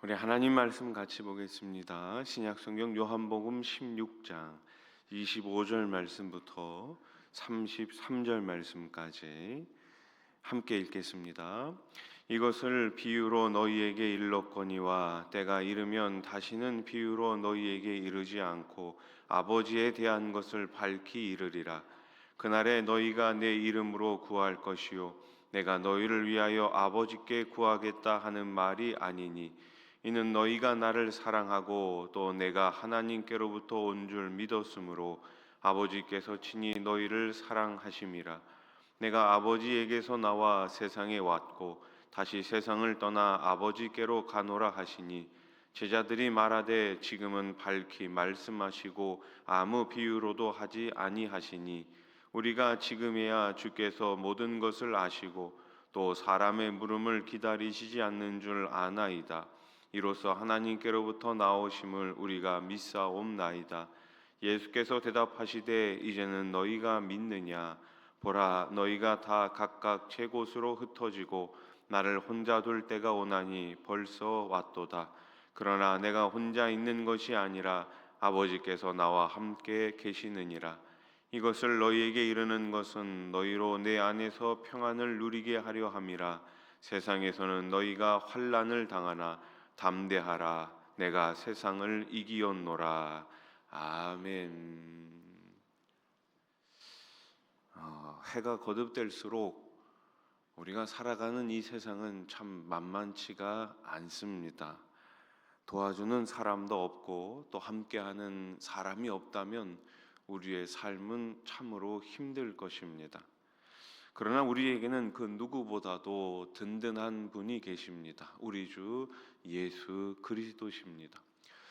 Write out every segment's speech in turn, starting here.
우리 하나님 말씀 같이 보겠습니다. 신약성경 요한복음 16장 25절 말씀부터 33절 말씀까지 함께 읽겠습니다. 이것을 비유로 너희에게 일렀거니와 때가 이르면 다시는 비유로 너희에게 이르지 않고 아버지에 대한 것을 밝히 이르리라. 그날에 너희가 내 이름으로 구할 것이요 내가 너희를 위하여 아버지께 구하겠다 하는 말이 아니니 이는 너희가 나를 사랑하고 또 내가 하나님께로부터 온 줄 믿었으므로 아버지께서 친히 너희를 사랑하심이라. 내가 아버지에게서 나와 세상에 왔고 다시 세상을 떠나 아버지께로 가노라 하시니 제자들이 말하되 지금은 밝히 말씀하시고 아무 비유로도 하지 아니하시니 우리가 지금에야 주께서 모든 것을 아시고 또 사람의 물음을 기다리시지 않는 줄 아나이다. 이로써 하나님께로부터 나오심을 우리가 믿사옵나이다. 예수께서 대답하시되 이제는 너희가 믿느냐? 보라, 너희가 다 각각 제 곳으로 흩어지고 나를 혼자 둘 때가 오나니 벌써 왔도다. 그러나 내가 혼자 있는 것이 아니라 아버지께서 나와 함께 계시느니라. 이것을 너희에게 이르는 것은 너희로 내 안에서 평안을 누리게 하려 함이라. 세상에서는 너희가 환난을 당하나 담대하라. 내가 세상을 이기었노라. 아멘. 해가 거듭될수록 우리가 살아가는 이 세상은 참 만만치가 않습니다. 도와주는 사람도 없고 또 함께하는 사람이 없다면 우리의 삶은 참으로 힘들 것입니다. 그러나 우리에게는 그 누구보다도 든든한 분이 계십니다. 우리 주 예수 그리스도십니다.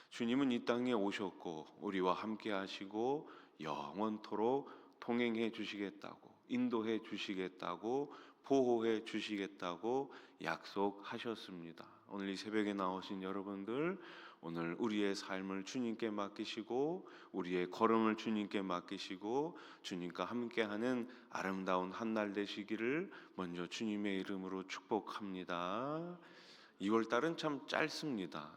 주님은 이 땅에 오셨고 우리와 함께 하시고 영원토록 동행해 주시겠다고, 인도해 주시겠다고, 보호해 주시겠다고 약속하셨습니다. 오늘 이 새벽에 나오신 여러분들, 오늘 우리의 삶을 주님께 맡기시고 우리의 걸음을 주님께 맡기시고 주님과 함께하는 아름다운 한 날 되시기를 먼저 주님의 이름으로 축복합니다. 2월달은 참 짧습니다.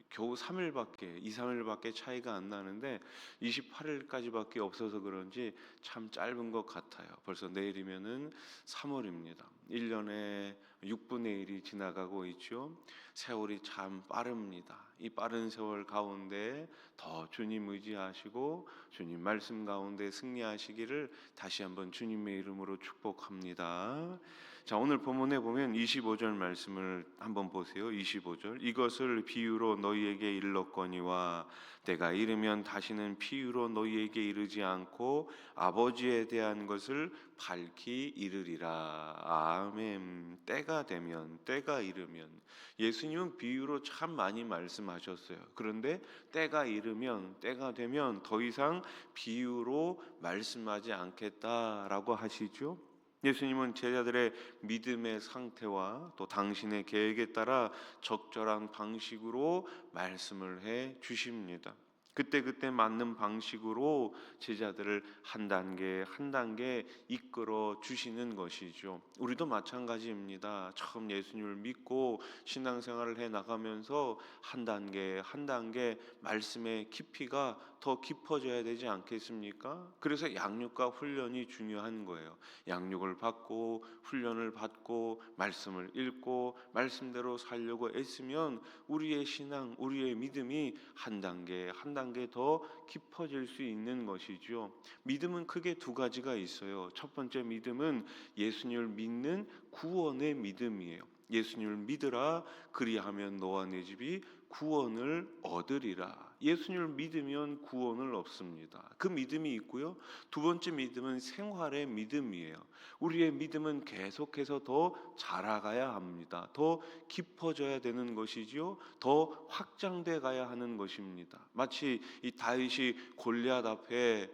겨우 3일밖에, 2, 3일밖에 차이가 안 나는데 28일까지밖에 없어서 그런지 참 짧은 것 같아요. 벌써 내일이면은 3월입니다. 1년에 6분의 1이 지나가고 있죠. 세월이 참 빠릅니다. 이 빠른 세월 가운데 더 주님 의지하시고 주님 말씀 가운데 승리하시기를 다시 한번 주님의 이름으로 축복합니다. 자, 오늘 본문에 보면 25절 말씀을 한번 보세요. 25절. 이것을 비유로 너희에게 일렀거니와 때가 이르면 다시는 비유로 너희에게 이르지 않고 아버지에 대한 것을 밝히 이르리라. 아멘. 때가 되면, 때가 이르면. 예수님은 비유로 참 많이 말씀하셨어요. 그런데 때가 이르면, 때가 되면 더 이상 비유로 말씀하지 않겠다라고 하시죠. 예수님은 제자들의 믿음의 상태와 또 당신의 계획에 따라 적절한 방식으로 말씀을 해 주십니다. 그때그때 맞는 방식으로 제자들을 한 단계 한 단계 이끌어 주시는 것이죠. 우리도 마찬가지입니다. 처음 예수님을 믿고 신앙생활을 해 나가면서 한 단계 한 단계 말씀의 깊이가 더 깊어져야 되지 않겠습니까? 그래서 양육과 훈련이 중요한 거예요. 양육을 받고 훈련을 받고 말씀을 읽고 말씀대로 살려고 애쓰면 우리의 신앙, 우리의 믿음이 한 단계 한 단계 더 깊어질 수 있는 것이죠. 믿음은 크게 두 가지가 있어요. 첫 번째 믿음은 예수님을 믿는 구원의 믿음이에요. 예수님을 믿으라 그리하면 너와 내 집이 구원을 얻으리라. 예수님을 믿으면 구원을 얻습니다. 그 믿음이 있고요. 두 번째 믿음은 생활의 믿음이에요. 우리의 믿음은 계속해서 더 자라가야 합니다. 더 깊어져야 되는 것이지요. 더 확장돼 가야 하는 것입니다. 마치 이 다윗이 골리앗 앞에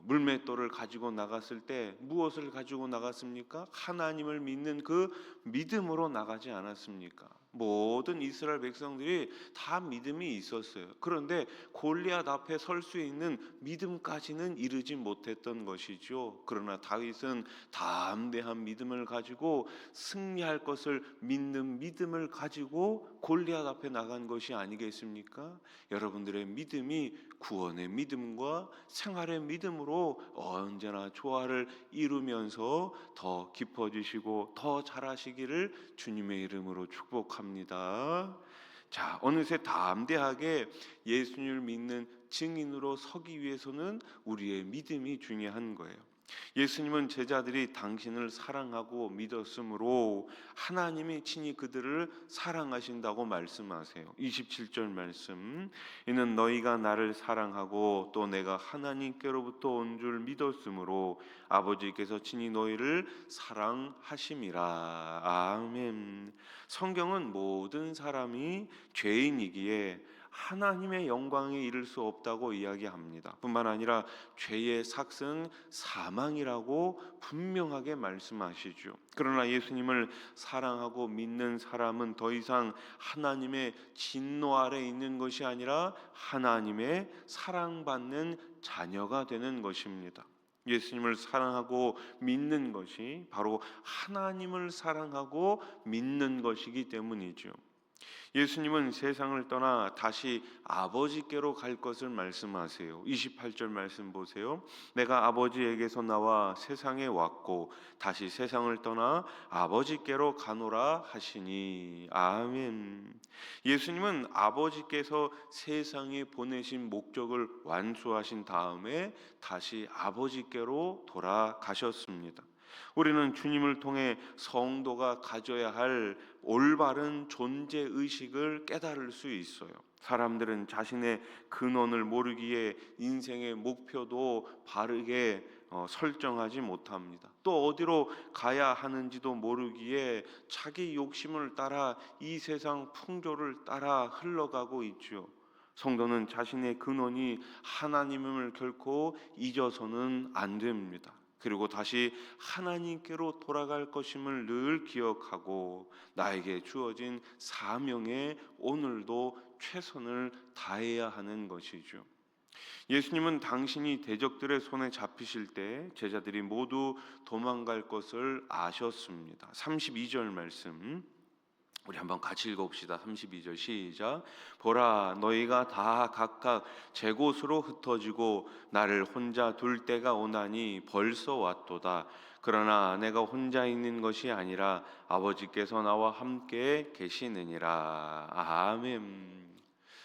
물맷돌을 가지고 나갔을 때 무엇을 가지고 나갔습니까? 하나님을 믿는 그 믿음으로 나가지 않았습니까? 모든 이스라엘 백성들이 다 믿음이 있었어요. 그런데 골리앗 앞에 설 수 있는 믿음까지는 이르지 못했던 것이죠. 그러나 다윗은 담대한 믿음을 가지고 승리할 것을 믿는 믿음을 가지고 골리앗 앞에 나간 것이 아니겠습니까? 여러분들의 믿음이 구원의 믿음과 생활의 믿음으로 언제나 조화를 이루면서 더 깊어지시고 더 잘하시기를 주님의 이름으로 축복합니다. 자, 어느새 담대하게 예수님을 믿는 증인으로 서기 위해서는 우리의 믿음이 중요한 거예요. 예수님은 제자들이 당신을 사랑하고 믿었으므로 하나님이 친히 그들을 사랑하신다고 말씀하세요. 27절 말씀, 이는 너희가 나를 사랑하고 또 내가 하나님께로부터 온 줄 믿었으므로 아버지께서 친히 너희를 사랑하심이라. 아멘. 성경은 모든 사람이 죄인이기에 하나님의 영광에 이를 수 없다고 이야기합니다. 뿐만 아니라 죄의 삭은 사망이라고 분명하게 말씀하시죠. 그러나 예수님을 사랑하고 믿는 사람은 더 이상 하나님의 진노 아래 있는 것이 아니라 하나님의 사랑받는 자녀가 되는 것입니다. 예수님을 사랑하고 믿는 것이 바로 하나님을 사랑하고 믿는 것이기 때문이죠. 예수님은 세상을 떠나 다시 아버지께로 갈 것을 말씀하세요. 28절 말씀 보세요. 내가 아버지에게서 나와 세상에 왔고 다시 세상을 떠나 아버지께로 가노라 하시니. 아멘. 예수님은 아버지께서 세상에 보내신 목적을 완수하신 다음에 다시 아버지께로 돌아가셨습니다. 우리는 주님을 통해 성도가 가져야 할 올바른 존재 의식을 깨달을 수 있어요. 사람들은 자신의 근원을 모르기에 인생의 목표도 바르게 설정하지 못합니다. 또 어디로 가야 하는지도 모르기에 자기 욕심을 따라 이 세상 풍조를 따라 흘러가고 있죠. 성도는 자신의 근원이 하나님을 결코 잊어서는 안 됩니다. 그리고 다시 하나님께로 돌아갈 것임을 늘 기억하고 나에게 주어진 사명에 오늘도 최선을 다해야 하는 것이죠. 예수님은 당신이 대적들의 손에 잡히실 때 제자들이 모두 도망갈 것을 아셨습니다. 32절 말씀 우리 한번 같이 읽어봅시다. 32절 시작. 보라, 너희가 다 각각 제 곳으로 흩어지고 나를 혼자 둘 때가 오나니 벌써 왔도다. 그러나 내가 혼자 있는 것이 아니라 아버지께서 나와 함께 계시느니라. 아멘.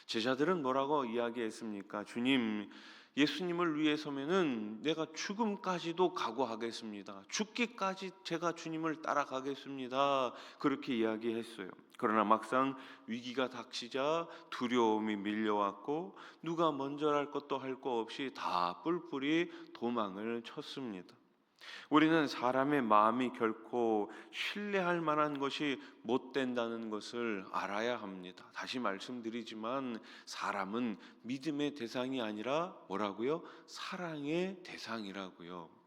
제자들은 뭐라고 이야기했습니까? 주님, 예수님을 위해서면은 내가 죽음까지도 각오하겠습니다. 죽기까지 제가 주님을 따라가겠습니다. 그렇게 이야기했어요. 그러나 막상 위기가 닥치자 두려움이 밀려왔고 누가 먼저랄 것도 할 거 없이 다 뿔뿔이 도망을 쳤습니다. 우리는 사람의 마음이 결코 신뢰할 만한 것이 못 된다는 것을 알아야 합니다. 다시 말씀드리지만 사람은 믿음의 대상이 아니라 뭐라고요? 사랑의 대상이라고요.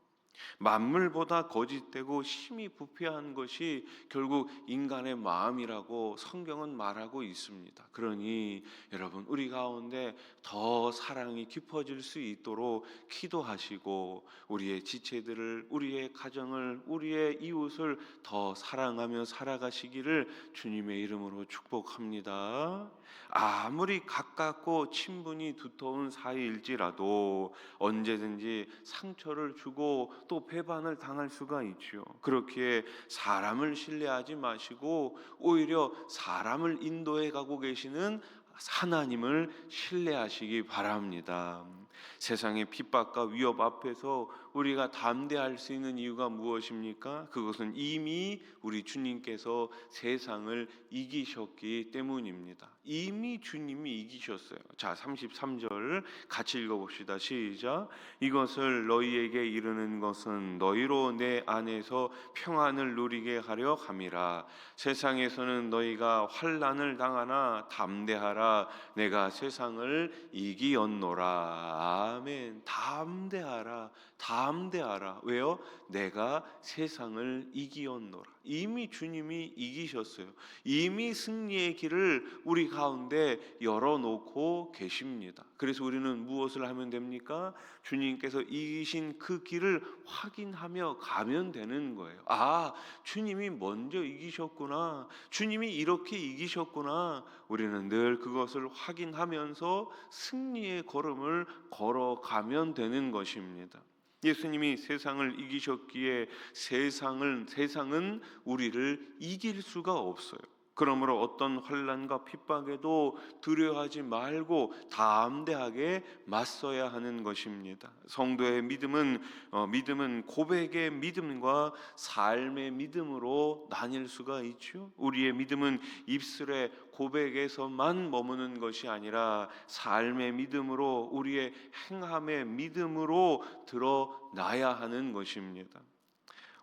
만물보다 거짓되고 심히 부패한 것이 결국 인간의 마음이라고 성경은 말하고 있습니다. 그러니 여러분, 우리 가운데 더 사랑이 깊어질 수 있도록 기도하시고 우리의 지체들을, 우리의 가정을, 우리의 이웃을 더 사랑하며 살아가시기를 주님의 이름으로 축복합니다. 아무리 가깝고 친분이 두터운 사이일지라도 언제든지 상처를 주고 또 배반을 당할 수가 있죠. 그렇기에 사람을 신뢰하지 마시고 오히려 사람을 인도해 가고 계시는 하나님을 신뢰하시기 바랍니다. 세상의 핍박과 위협 앞에서 우리가 담대할 수 있는 이유가 무엇입니까? 그것은 이미 우리 주님께서 세상을 이기셨기 때문입니다. 이미 주님이 이기셨어요. 자, 33절 같이 읽어봅시다. 시작. 이것을 너희에게 이르는 것은 너희로 내 안에서 평안을 누리게 하려 함이라. 세상에서는 너희가 환난을 당하나 담대하라. 담대하라. 내가 세상을 이기었노라. 아멘. 담대하라. 담대하라. 왜요? 내가 세상을 이기었노라. 이미 주님이 이기셨어요. 이미 승리의 길을 우리 가운데 열어놓고 계십니다. 그래서 우리는 무엇을 하면 됩니까? 주님께서 이기신 그 길을 확인하며 가면 되는 거예요. 아, 주님이 먼저 이기셨구나. 주님이 이렇게 이기셨구나. 우리는 늘 그것을 확인하면서 승리의 걸음을 걸어가면 되는 것입니다. 예수님이 세상을 이기셨기에 세상은 우리를 이길 수가 없어요. 그러므로 어떤 환난과 핍박에도 두려워하지 말고 담대하게 맞서야 하는 것입니다. 성도의 믿음은 고백의 믿음과 삶의 믿음으로 나뉠 수가 있죠. 우리의 믿음은 입술의 고백에서만 머무는 것이 아니라 삶의 믿음으로, 우리의 행함의 믿음으로 드러나야 하는 것입니다.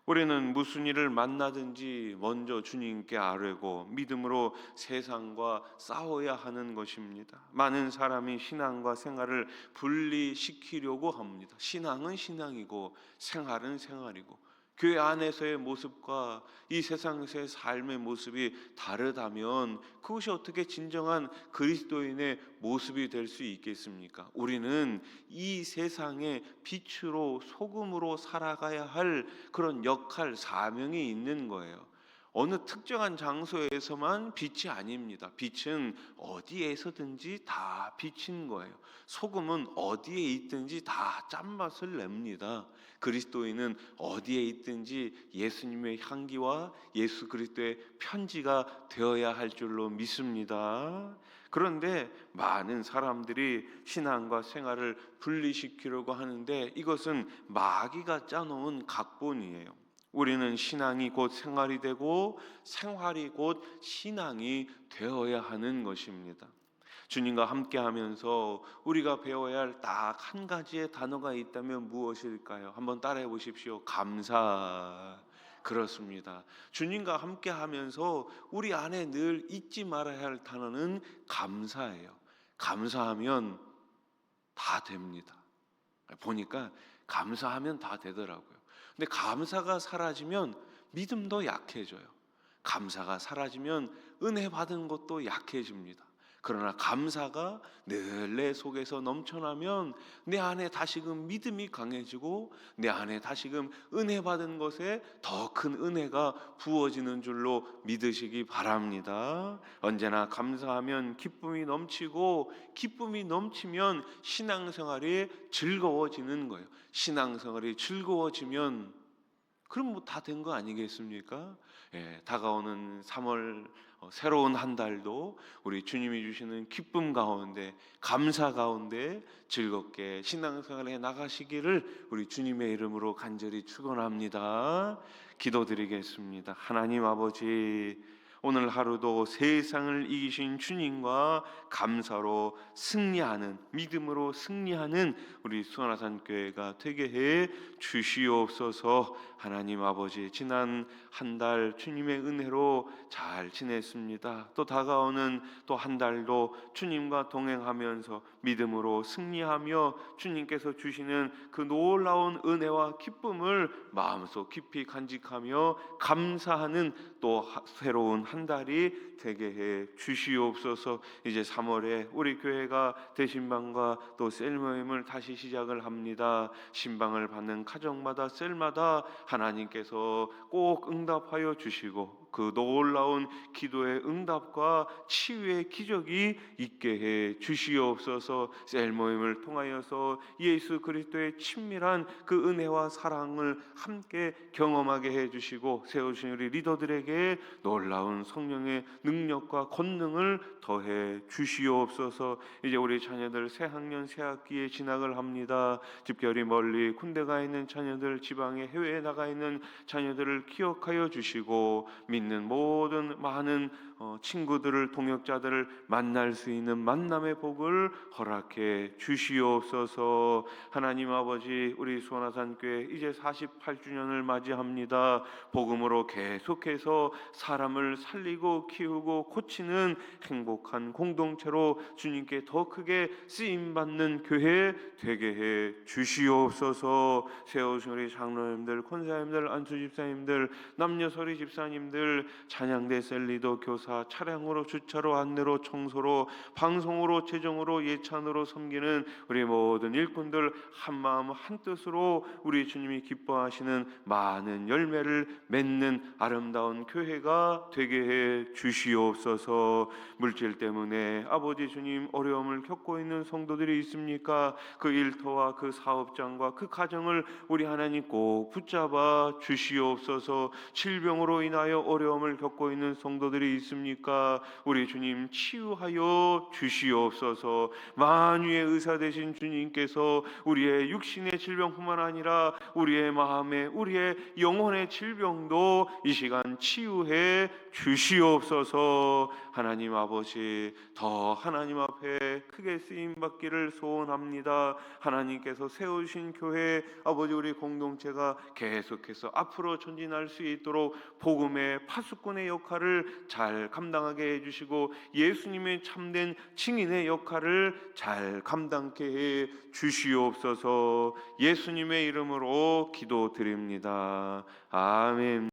우리는 무슨 일을 만나든지 먼저 주님께 아뢰고 믿음으로 세상과 싸워야 하는 것입니다. 많은 사람이 신앙과 생활을 분리시키려고 합니다. 신앙은 신앙이고 생활은 생활이고, 교회 안에서의 모습과 이 세상에서의 삶의 모습이 다르다면 그것이 어떻게 진정한 그리스도인의 모습이 될 수 있겠습니까? 우리는 이 세상의 빛으로, 소금으로 살아가야 할 그런 역할, 사명이 있는 거예요. 어느 특정한 장소에서만 빛이 아닙니다. 빛은 어디에서든지 다 비친 거예요. 소금은 어디에 있든지 다 짠맛을 냅니다. 그리스도인은 어디에 있든지 예수님의 향기와 예수 그리스도의 편지가 되어야 할 줄로 믿습니다. 그런데 많은 사람들이 신앙과 생활을 분리시키려고 하는데 이것은 마귀가 짜놓은 각본이에요. 우리는 신앙이 곧 생활이 되고 생활이 곧 신앙이 되어야 하는 것입니다. 주님과 함께하면서 우리가 배워야 할 딱 한 가지의 단어가 있다면 무엇일까요? 한번 따라해 보십시오. 감사. 그렇습니다. 주님과 함께하면서 우리 안에 늘 잊지 말아야 할 단어는 감사예요. 감사하면 다 됩니다. 보니까 감사하면 다 되더라고요. 근데 감사가 사라지면 믿음도 약해져요. 감사가 사라지면 은혜 받은 것도 약해집니다. 그러나 감사가 늘 내 속에서 넘쳐나면 내 안에 다시금 믿음이 강해지고 내 안에 다시금 은혜 받은 것에 더 큰 은혜가 부어지는 줄로 믿으시기 바랍니다. 언제나 감사하면 기쁨이 넘치고, 기쁨이 넘치면 신앙생활이 즐거워지는 거예요. 신앙생활이 즐거워지면 그럼 뭐 다 된 거 아니겠습니까? 다가오는 3월 새로운 한 달도 우리 주님이 주시는 기쁨 가운데, 감사 가운데 즐겁게 신앙생활에 나가시기를 우리 주님의 이름으로 간절히 축원합니다. 기도드리겠습니다. 하나님 아버지, 오늘 하루도 세상을 이기신 주님과 감사로 승리하는, 믿음으로 승리하는 우리 수원아산 교회가 되게 해 주시옵소서. 하나님 아버지, 지난 한 달 주님의 은혜로 잘 지냈습니다. 또 다가오는 또 한 달도 주님과 동행하면서 믿음으로 승리하며 주님께서 주시는 그 놀라운 은혜와 기쁨을 마음속 깊이 간직하며 감사하는 또 새로운 한 달이 되게 해 주시옵소서. 이제 3월에 우리 교회가 대신방과 또 셀 모임을 다시 시작을 합니다. 신방을 받는 가정마다, 셀마다 하나님께서 꼭 응답하여 주시고 그 놀라운 기도의 응답과 치유의 기적이 있게 해 주시옵소서. 셀 모임을 통하여서 예수 그리스도의 친밀한 그 은혜와 사랑을 함께 경험하게 해 주시고 세우신 우리 리더들에게 놀라운 성령의 능력과 권능을 더해 주시옵소서. 이제 우리 자녀들 새 학년 새 학기에 진학을 합니다. 집결이 멀리 군대 가 있는 자녀들, 지방에 해외에 나가 있는 자녀들을 기억하여 주시고 있는 모든 많은 친구들을 동역자들을 만날 수 있는 만남의 복을 허락해 주시옵소서. 하나님 아버지, 우리 수원화산교회 이제 48주년을 맞이합니다. 복음으로 계속해서 사람을 살리고 키우고 고치는 행복한 공동체로 주님께 더 크게 쓰임받는 교회 되게 해 주시옵소서. 세우신 우리 장로님들, 권사님들, 안수집사님들, 남녀서리 집사님들, 찬양대 셀리더 교사, 차량으로 주차로 안내로 청소로 방송으로 재정으로 예찬으로 섬기는 우리 모든 일꾼들 한마음 한뜻으로 우리 주님이 기뻐하시는 많은 열매를 맺는 아름다운 교회가 되게 해 주시옵소서. 물질 때문에 아버지 주님 어려움을 겪고 있는 성도들이 있습니까? 그 일터와 그 사업장과 그 가정을 우리 하나님 꼭 붙잡아 주시옵소서. 질병으로 인하여 어려움을 겪고 있는 성도들이 있습니까? 우리 주님 치유하여 주시옵소서. 만유의 의사 되신 주님께서 우리의 육신의 질병뿐만 아니라 우리의 마음의, 우리의 영혼의 질병도 이 시간 치유해 주시옵소서. 하나님 아버지, 더 하나님 앞에 크게 쓰임 받기를 소원합니다. 하나님께서 세우신 교회 아버지, 우리 공동체가 계속해서 앞으로 전진할 수 있도록 복음의 파수꾼의 역할을 잘 감당하게 해주시고 예수님의 참된 증인의 역할을 잘 감당케 해 주시옵소서. 예수님의 이름으로 기도드립니다. 아멘.